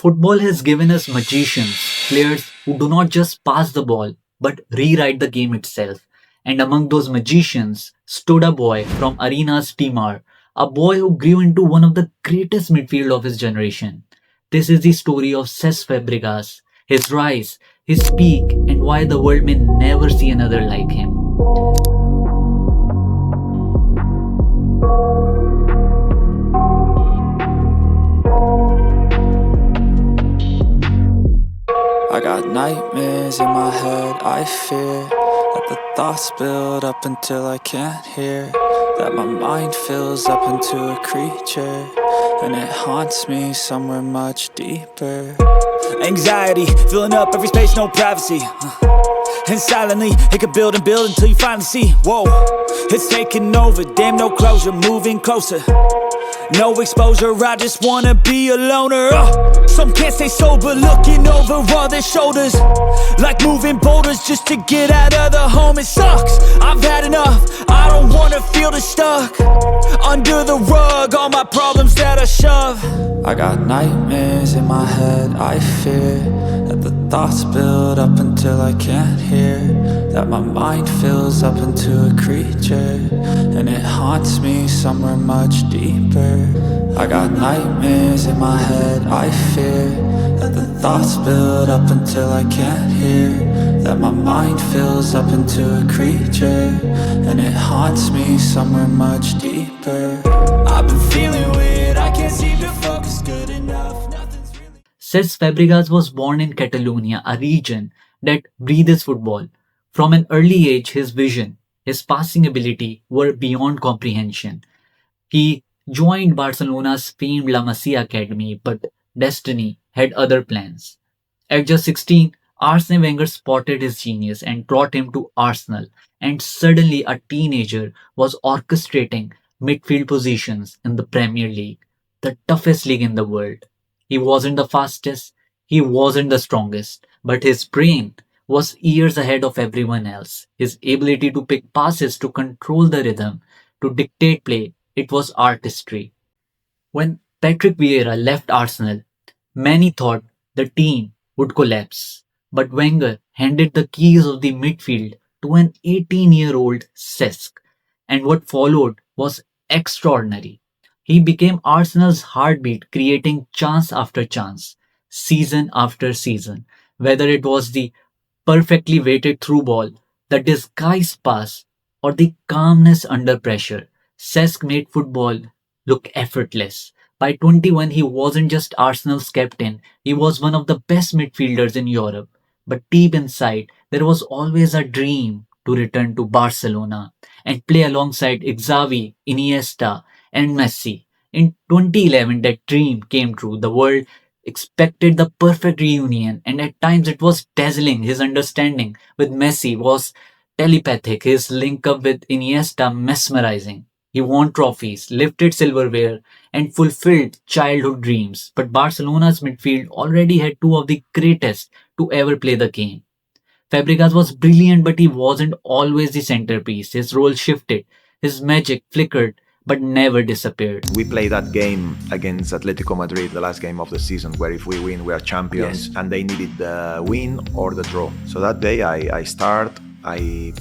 Football has given us magicians, players who do not just pass the ball but rewrite the game itself. And among those magicians stood a boy from Arena's Timar, a boy who grew into one of the greatest midfield of his generation. This is the story of Cesc Fàbregas, his rise, his peak, and why the world may never see another like him. I got nightmares in my head, I fear that the thoughts build up until I can't hear, that my mind fills up into a creature, and it haunts me somewhere much deeper. Anxiety, filling up every space, no privacy. And silently, it could build and build until you finally see, whoa, it's taking over, damn no closure, moving closer. No exposure, I just wanna be a loner. Some can't stay sober, looking over all their shoulders, like moving boulders just to get out of the home. It sucks, I've had enough, I don't wanna feel the stuck under the rug, all my problems that I shove. I got nightmares in my head, I fear that the thoughts build up until I can't hear, that my mind fills up into a creature, and it haunts me somewhere much deeper. I got nightmares in my head, I fear that the thoughts build up until I can't hear, that my mind fills up into a creature, and it haunts me somewhere much deeper. I've been feeling weird, I can't seem to focus good enough. Nothing's really... Cesc Fàbregas was born in Catalonia, a region that breathes football. From an early age, his vision, his passing ability were beyond comprehension. He joined Barcelona's famed La Masia Academy, but destiny had other plans. At just 16, Arsène Wenger spotted his genius and brought him to Arsenal, and suddenly a teenager was orchestrating midfield positions in the Premier League, the toughest league in the world. He wasn't the fastest, he wasn't the strongest, but his brain was years ahead of everyone else. His ability to pick passes, to control the rhythm, to dictate play, it was artistry. When Patrick Vieira left Arsenal, many thought the team would collapse. But Wenger handed the keys of the midfield to an 18-year-old Cesc, and what followed was extraordinary. He became Arsenal's heartbeat, creating chance after chance, season after season, whether it was the perfectly weighted through ball, the disguised pass, or the calmness under pressure. Cesc made football look effortless. By 21, he wasn't just Arsenal's captain, he was one of the best midfielders in Europe. But deep inside, there was always a dream to return to Barcelona and play alongside Xavi, Iniesta, and Messi. In 2011, that dream came true. The world expected the perfect reunion, and at times it was dazzling. His understanding with Messi was telepathic, his link up with Iniesta mesmerizing. He won trophies, lifted silverware, and fulfilled childhood dreams. But Barcelona's midfield already had two of the greatest to ever play the game. Fabregas was brilliant, but he wasn't always the centerpiece. His role shifted, his magic flickered, but never disappeared. We played that game against Atletico Madrid, the last game of the season, where if we win, we are champions, Yes. and they needed the win or the draw. So that day I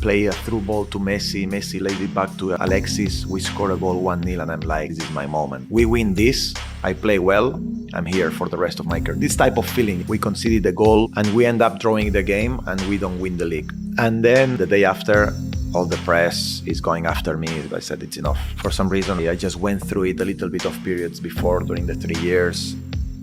play a through ball to Messi. Messi laid it back to Alexis. We score a goal 1-0, and I'm like, this is my moment. We win this, I play well, I'm here for the rest of my career. This type of feeling. We conceded the goal, and we end up drawing the game, and we don't win the league. And then the day after, all the press is going after me. I said it's enough. For some reason, I just went through it a little bit of periods before, during the 3 years,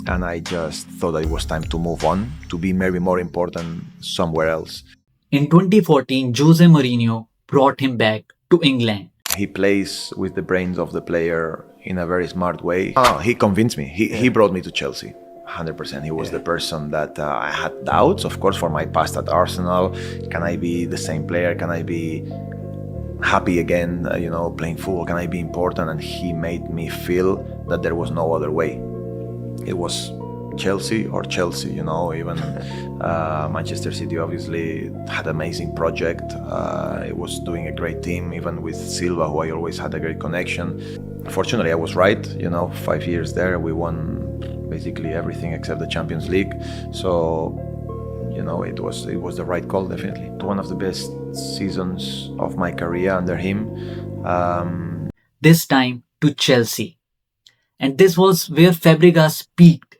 and I just thought that it was time to move on, to be maybe more important somewhere else. In 2014, Jose Mourinho brought him back to England. He plays with the brains of the player in a very smart way. He convinced me. He brought me to Chelsea. 100%. He was the person that I had doubts, of course, for my past at Arsenal. Can I be the same player? Can I be happy again, playing football? Can I be important? And he made me feel that there was no other way. It was Chelsea or Chelsea, even Manchester City obviously had an amazing project. It was doing a great team, even with Silva, who I always had a great connection. Fortunately, I was right, 5 years there, we won basically everything except the Champions League. So, it was the right call, definitely. One of the best seasons of my career under him. This time to Chelsea. And this was where Fabregas peaked.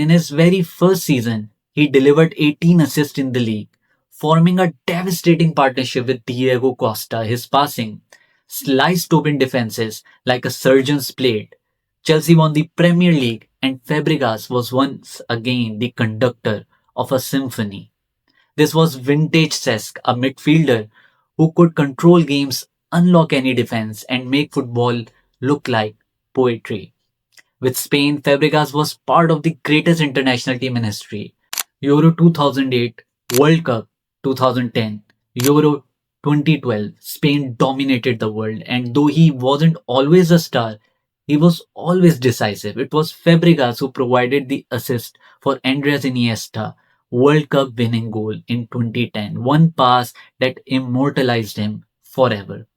In his very first season, he delivered 18 assists in the league, forming a devastating partnership with Diego Costa. His passing sliced open defenses like a surgeon's blade. Chelsea won the Premier League, and Fabregas was once again the conductor of a symphony. This was vintage Cesc, a midfielder who could control games, unlock any defense, and make football look like poetry. With Spain, Fabregas was part of the greatest international team in history. Euro 2008, World Cup 2010, Euro 2012, Spain dominated the world, and though he wasn't always a star, he was always decisive. It was Fabregas who provided the assist for Andres Iniesta World Cup winning goal in 2010, one pass that immortalized him forever.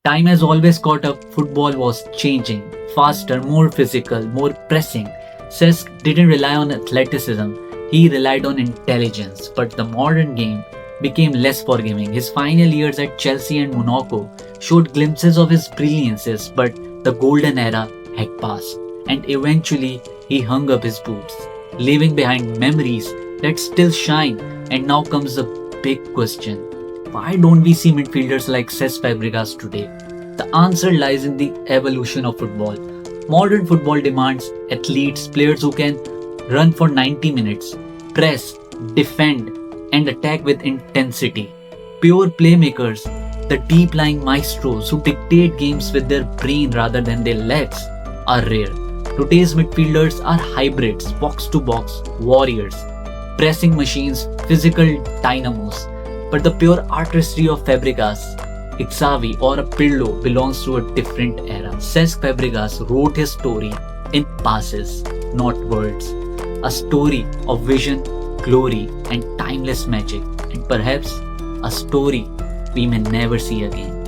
Time has always caught up, football was changing, faster, more physical, more pressing. Cesc didn't rely on athleticism, he relied on intelligence, but the modern game became less forgiving. His final years at Chelsea and Monaco showed glimpses of his brilliances, but the golden era had passed, and eventually he hung up his boots, leaving behind memories that still shine. And now comes the big question. Why don't we see midfielders like Cesc Fàbregas today? The answer lies in the evolution of football. Modern football demands athletes, players who can run for 90 minutes, press, defend, and attack with intensity. Pure playmakers, the deep-lying maestros who dictate games with their brain rather than their legs, are rare. Today's midfielders are hybrids, box-to-box warriors. pressing machines, physical dynamos. But the pure artistry of Fabregas, Xavi or Pirlo belongs to a different era. Cesc Fàbregas wrote his story in passes, not words. A story of vision, glory and timeless magic, and perhaps a story we may never see again.